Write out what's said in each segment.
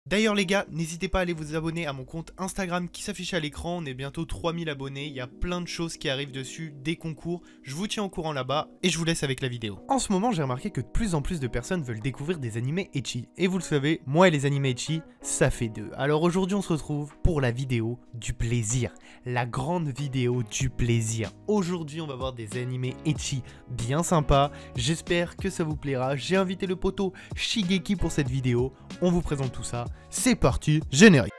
D'ailleurs les gars, n'hésitez pas à aller vous abonner à mon compte Instagram qui s'affiche à l'écran, on est bientôt 3000 abonnés, il y a plein de choses qui arrivent dessus, des concours, je vous tiens au courant là-bas et je vous laisse avec la vidéo. En ce moment j'ai remarqué que de plus en plus de personnes veulent découvrir des animés ecchi, et vous le savez, moi et les animés ecchi, ça fait deux. Alors aujourd'hui on se retrouve pour la vidéo du plaisir, la grande vidéo du plaisir. Aujourd'hui on va voir des animés ecchi bien sympas, j'espère que ça vous plaira, j'ai invité le poteau Shigeki pour cette vidéo, on vous présente tout ça. C'est parti, générique.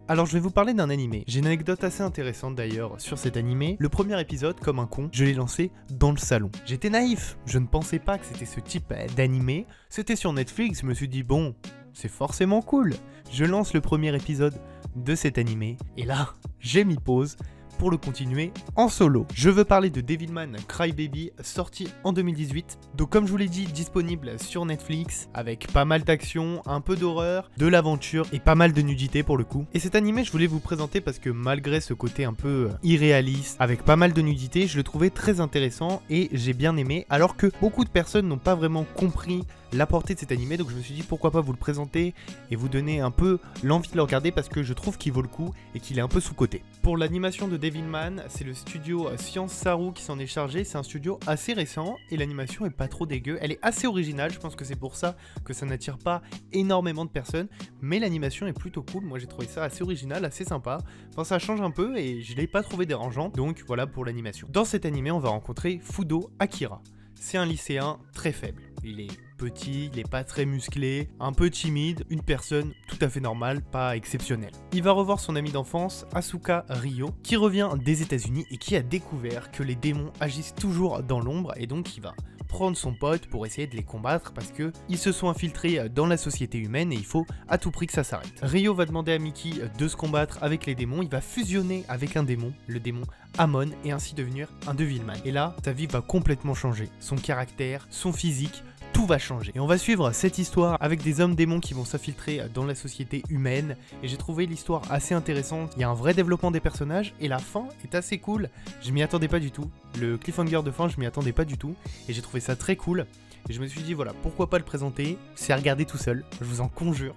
Alors je vais vous parler d'un animé. J'ai une anecdote assez intéressante d'ailleurs sur cet animé. Le premier épisode, comme un con, je l'ai lancé dans le salon. J'étais naïf, je ne pensais pas que c'était ce type d'animé. C'était sur Netflix, je me suis dit bon, c'est forcément cool. Je lance le premier épisode de cet animé et là, j'ai mis pause pour le continuer en solo. Je veux parler de Devilman Crybaby, sorti en 2018. Donc comme je vous l'ai dit, disponible sur Netflix, avec pas mal d'action, un peu d'horreur, de l'aventure et pas mal de nudité pour le coup. Et cet animé, je voulais vous présenter parce que malgré ce côté un peu irréaliste, avec pas mal de nudité, je le trouvais très intéressant et j'ai bien aimé, alors que beaucoup de personnes n'ont pas vraiment compris la portée de cet animé, donc je me suis dit pourquoi pas vous le présenter et vous donner un peu l'envie de le regarder parce que je trouve qu'il vaut le coup et qu'il est un peu sous-coté. Pour l'animation de Devilman, c'est le studio Science Saru qui s'en est chargé, c'est un studio assez récent et l'animation est pas trop dégueu, elle est assez originale, je pense que c'est pour ça que ça n'attire pas énormément de personnes, mais l'animation est plutôt cool, moi j'ai trouvé ça assez original, assez sympa, enfin ça change un peu et je l'ai pas trouvé dérangeant, donc voilà pour l'animation. Dans cet animé on va rencontrer Fudo Akira, c'est un lycéen très faible, il est petit, il est pas très musclé, un peu timide, une personne tout à fait normale, pas exceptionnelle. Il va revoir son ami d'enfance, Asuka Ryo, qui revient des États-Unis et qui a découvert que les démons agissent toujours dans l'ombre et donc il va prendre son pote pour essayer de les combattre parce que ils se sont infiltrés dans la société humaine et il faut à tout prix que ça s'arrête. Ryo va demander à Miki de se combattre avec les démons, il va fusionner avec un démon, le démon Amon, et ainsi devenir un Devilman. Et là, sa vie va complètement changer, son caractère, son physique, tout va changer. Et on va suivre cette histoire avec des hommes démons qui vont s'infiltrer dans la société humaine. Et j'ai trouvé l'histoire assez intéressante. Il y a un vrai développement des personnages et la fin est assez cool. Je m'y attendais pas du tout. Le cliffhanger de fin, je m'y attendais pas du tout. Et j'ai trouvé ça très cool. Et je me suis dit voilà, pourquoi pas le présenter, c'est à regarder tout seul, je vous en conjure,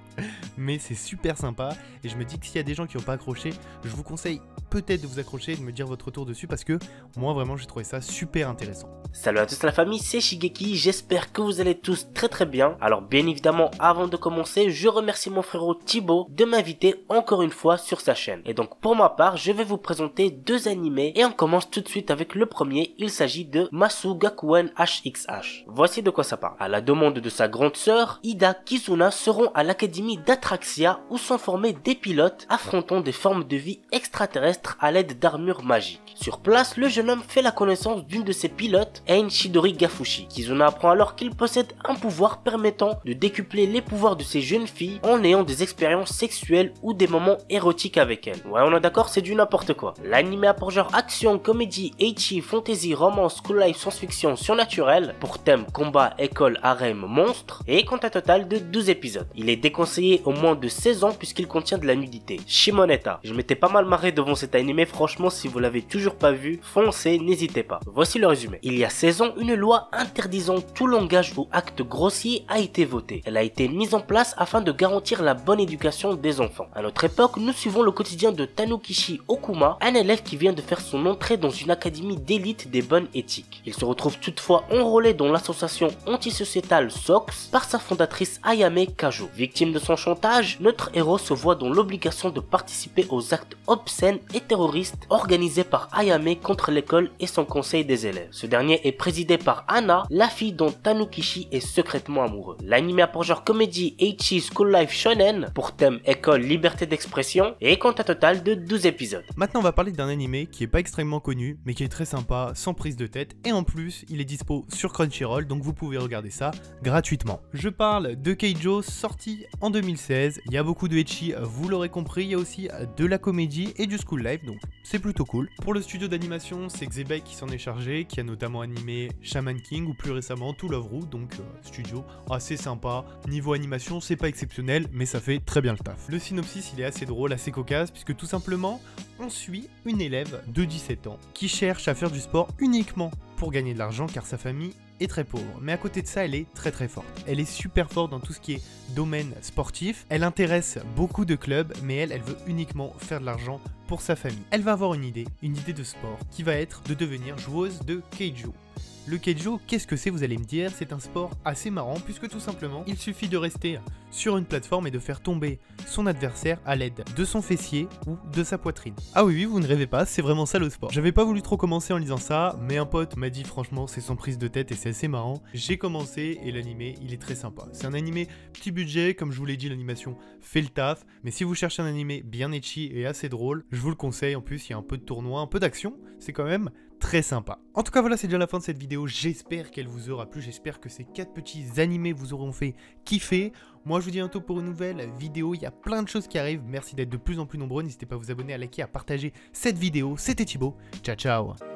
mais c'est super sympa, et je me dis que s'il y a des gens qui n'ont pas accroché, je vous conseille peut-être de vous accrocher et de me dire votre retour dessus, parce que moi vraiment j'ai trouvé ça super intéressant. Salut à tous la famille, c'est Shigeki, j'espère que vous allez tous très bien. Alors bien évidemment, avant de commencer, je remercie mon frérot Thibaut de m'inviter encore une fois sur sa chaîne. Et donc pour ma part, je vais vous présenter deux animés, et on commence tout de suite avec le premier, il s'agit de Masu Gakuen HXH. Voici de quoi ça parle. À la demande de sa grande sœur, Ida Kizuna seront à l'académie d'Atraxia où sont formés des pilotes affrontant des formes de vie extraterrestres à l'aide d'armures magiques. Sur place, le jeune homme fait la connaissance d'une de ses pilotes, Ein Shidori Gafushi. Kizuna apprend alors qu'il possède un pouvoir permettant de décupler les pouvoirs de ces jeunes filles en ayant des expériences sexuelles ou des moments érotiques avec elles. Ouais, on est d'accord, c'est du n'importe quoi. L'anime a pour genre action, comédie, ecchi, fantasy, romance, school life, science-fiction, surnaturel, pour thème combat, école, harem, monstre, et compte un total de 12 épisodes. Il est déconseillé au moins de 16 ans puisqu'il contient de la nudité. Shimoneta. Je m'étais pas mal marré devant cet animé, franchement si vous l'avez toujours pas vu, foncez, n'hésitez pas. Voici le résumé. Il y a 16 ans, une loi interdisant tout langage ou acte grossier a été votée. Elle a été mise en place afin de garantir la bonne éducation des enfants. À notre époque, nous suivons le quotidien de Tanukishi Okuma, un élève qui vient de faire son entrée dans une académie d'élite des bonnes éthiques. Il se retrouve toutefois enrôlé dans l'association antisociétale SOX par sa fondatrice Ayame Kajo. Victime de son chantage, notre héros se voit dans l'obligation de participer aux actes obscènes et terroristes organisés par Ayame contre l'école et son conseil des élèves. Ce dernier est présidé par Anna, la fille dont Tanukishi est secrètement amoureux. L'anime a pour genre comédie, ecchi, school life, shonen, pour thème école, liberté d'expression, et compte un total de 12 épisodes. Maintenant on va parler d'un animé qui est pas extrêmement connu, mais qui est très sympa, sans prise de tête, et en plus il est dispo sur Crunchyroll, donc vous pouvez pouvez regarder ça gratuitement. Je parle de Keijo, sorti en 2016. Il y a beaucoup de ecchi, vous l'aurez compris. Il y a aussi de la comédie et du school life, donc c'est plutôt cool. Pour le studio d'animation, c'est Xebei qui s'en est chargé, qui a notamment animé Shaman King ou plus récemment To Love Ru, donc studio assez sympa. Niveau animation, c'est pas exceptionnel, mais ça fait très bien le taf. Le synopsis, il est assez drôle, assez cocasse, puisque tout simplement, on suit une élève de 17 ans qui cherche à faire du sport uniquement pour gagner de l'argent car sa famille est très pauvre. Mais à côté de ça, elle est très très forte. Elle est super forte dans tout ce qui est domaine sportif. Elle intéresse beaucoup de clubs, mais elle veut uniquement faire de l'argent pour sa famille. Elle va avoir une idée de sport qui va être de devenir joueuse de Keijo. Le Keijo, qu'est-ce que c'est, vous allez me dire? C'est un sport assez marrant puisque tout simplement, il suffit de rester sur une plateforme et de faire tomber son adversaire à l'aide de son fessier ou de sa poitrine. Ah oui, vous ne rêvez pas, c'est vraiment ça le sport. J'avais pas voulu trop commencer en lisant ça, mais un pote m'a dit franchement c'est sans prise de tête et c'est assez marrant. J'ai commencé et l'animé, il est très sympa. C'est un animé petit budget, comme je vous l'ai dit, l'animation fait le taf, mais si vous cherchez un animé bien ecchi et assez drôle, je vous le conseille. En plus, il y a un peu de tournoi, un peu d'action, c'est quand même très sympa. En tout cas, voilà, c'est déjà la fin de cette vidéo. J'espère qu'elle vous aura plu. J'espère que ces 4 petits animés vous auront fait kiffer. Moi, je vous dis à bientôt pour une nouvelle vidéo. Il y a plein de choses qui arrivent. Merci d'être de plus en plus nombreux. N'hésitez pas à vous abonner, à liker, à partager cette vidéo. C'était Thibaut. Ciao, ciao.